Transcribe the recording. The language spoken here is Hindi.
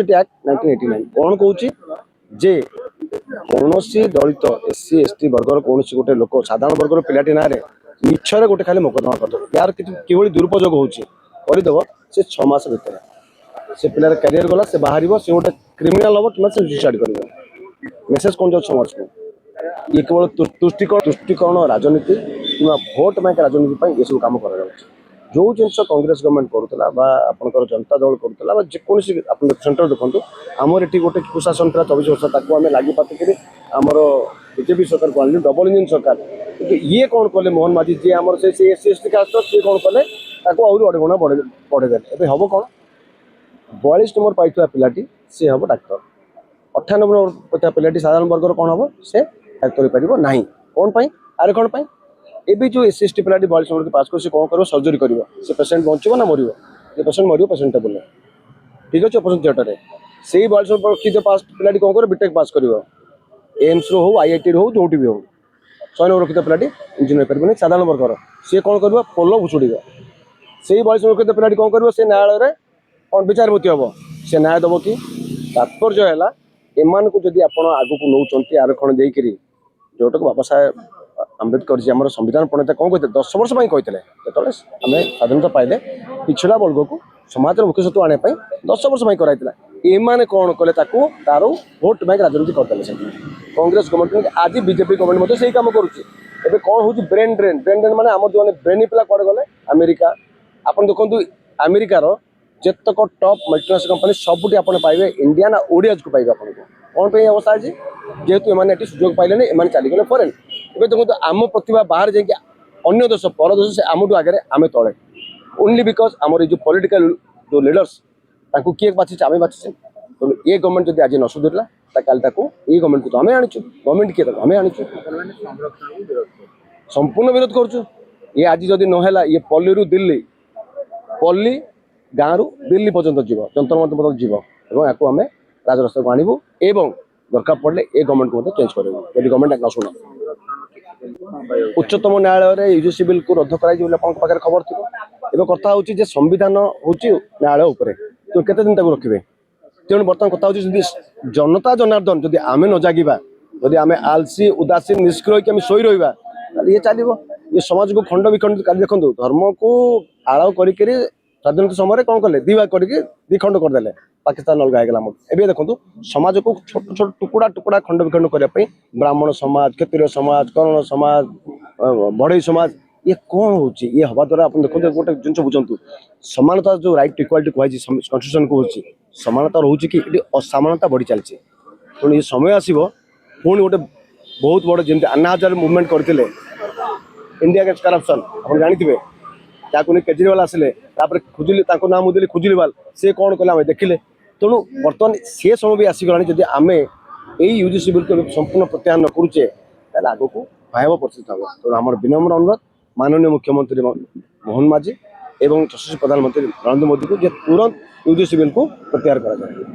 एक्ट 1989 कौन कहूँ जे कौन दलित एससी एसटी वर्गर कौन गोटे लोक साधारण वर्गर पिलाटी ना मिछरे गोटे खाली मोकदमा करदे यार कि दुरुपयोग होदेव से 6 मास भितर से पिलार कैरियर गला से बाहर से गोटे क्रिमिनाल हम कि सुसाइड कर मेसेज कौन जाऊँ समाज को ये केवल तुष्टिकरण राजनीति कि भोट बैंक राजनीति ये सब कम कर जो जिनस कांग्रेस गवर्नमेंट करूला आपंकर जनता दल करूला जेकोसी सेंटर देखो आमर ये गोटे कुशासन था 24 वर्ष आम लगे पातिक आमर बीजेपी सरकार को आनी डबल इंजिन सरकार कि ये कौन कले मोहन माझी जी आम से एस टी कास्ट सी कौन कले अड़गुणा बढ़ेदे ए हम कौन 42 नंबर पाई पिलाटी सी हम डाक्तर 98 नंबर पिलाटी साधारण वर्गर कौन हम से डाक्तर हो ना कौन पाई आरे कौन पाई एबी जो एस टी पिलाटी 42 नंबर पास कर कौन कर सर्जरी कर पेसेंट बचो ना मर पेसेंट मर पेसेंट टेबल ठीक अच्छे ऑपरेशन थिएटर में से 42 नंबर कि पास पिलाटी कौन कर बीटेक पास कर एम्स रो आईआईटी हो जो भी हो 100 नंबर रखित पिलाटी इंजीनियर कर साधारण वर्गर सी कौन कर पोल भुषुड़ से 42 नंबर रखित पिलाटी कौन कर से न्यायालय कौन विचारपति हम से न्याय दब कि तात्पर्य है एमान को जदि आप आगू नौकरी आरक्षण देकर जोटा को बाबा साहेब आंबेडकर जी आम संविधान प्रणेता कौन कहते 10 वर्ष कहते जो आम स्वाधीनता पाइले पिछड़ा वर्ग को समाज मुख्य सत्व आने 10 वर्ष कराई एमाने कौन कले तार भोट बैंक राजनीति करते कांग्रेस गवर्नमेंट आज बीजेपी गवर्नमेंट से कम करुँचे कौन हूँ ब्रेन ड्रेन माने आम जो ब्रेनी पिला कड़े गले अमेरिका आप देखो अमेरिकार जितक टॉप मल्टीनेशनल कंपनी सबुठी आप पाइबे इंडिया ना ओडिया को पाइबे आपको कौन पे अवस्था है जेहेतु एम सुजोग पाइले एम चलीगले फरेन ए देखो आम प्रतिभा बाहर जाइए देश पर देश से आमठू आगे आम तले ओनली बिकज आमर जो पॉलिटिकल जो लीडर्स किए बाची आम बाची तो ये गवर्नमेंट जब आज न सुधरला कल ये गवर्नमेंट को तो आम आनीचु गवर्नमेंट किए आम आनीचु संपूर्ण विरोध करुँ ये आज जदि नहला ये पल्ली दिल्ली पल्ली गाँव दिल्ली पर्यटन जीव जंतर मंतर पर्यटन जीव और या आम राजरास्ता को आणबू एवं दरकार पड़े ये गवर्नमेंट को चेंज करूँ यदि गवर्नमेंट न शुण उच्चतम न्यायालय यूजीसी बिल को रद्द कर खबर थी एवं कथा हूँ संविधान हूँ न्यायालय उपर तो केते दिन तक रखिए तेणु बर्तमान कथा हूँ जनता जनार्दन जदि आम न जागिबा जदि आम आलसी उदासीन निष्क्रिय कि शोई रहा ये चलो ये समाज को खंड विखंड देखो धर्म को आड़ कर स्वाधीनता समय कौन कले दिवाग करके दिखंड करदे पाकिस्तान अलग होगा एवं देखो समाज को छोट छोट टुकड़ा टुकड़ा खंड विखंड करने ब्राह्मण समाज क्षत्रिय समाज कर्ण समाज बढ़ई समाज ये कौन हो ये हवा द्वारा आप देखते गोटे जिन बुझु समानता जो राइट इक्वालिटी कहुई कन्स्टिट्यूशन को समानता रोचे कि असमानता बढ़ी चलती तेणु ये समय आसो पुणी गोटे बहुत बड़ जमी अन्ना हजारे मुवमेंट करते इंडिया अगेंस्ट करप्शन आप जानते नहीं केजरीवाल आसिले खुजिली ना मुझे खुजिलीवाल से कौन कले देखिले तेणु बर्तमान से समय भी आसीगला जदि आम यही यूजीसी बिल को संपूर्ण प्रत्याहार न करुचे आग को भयावह परिस्थिति हम तेणु आम विनम्र अनुरोध माननीय मुख्यमंत्री मोहन माझी एवं यशस्वी प्रधानमंत्री नरेंद्र मोदी को तुरंत यूजीसी बिल को प्रत्याहार करा जाए।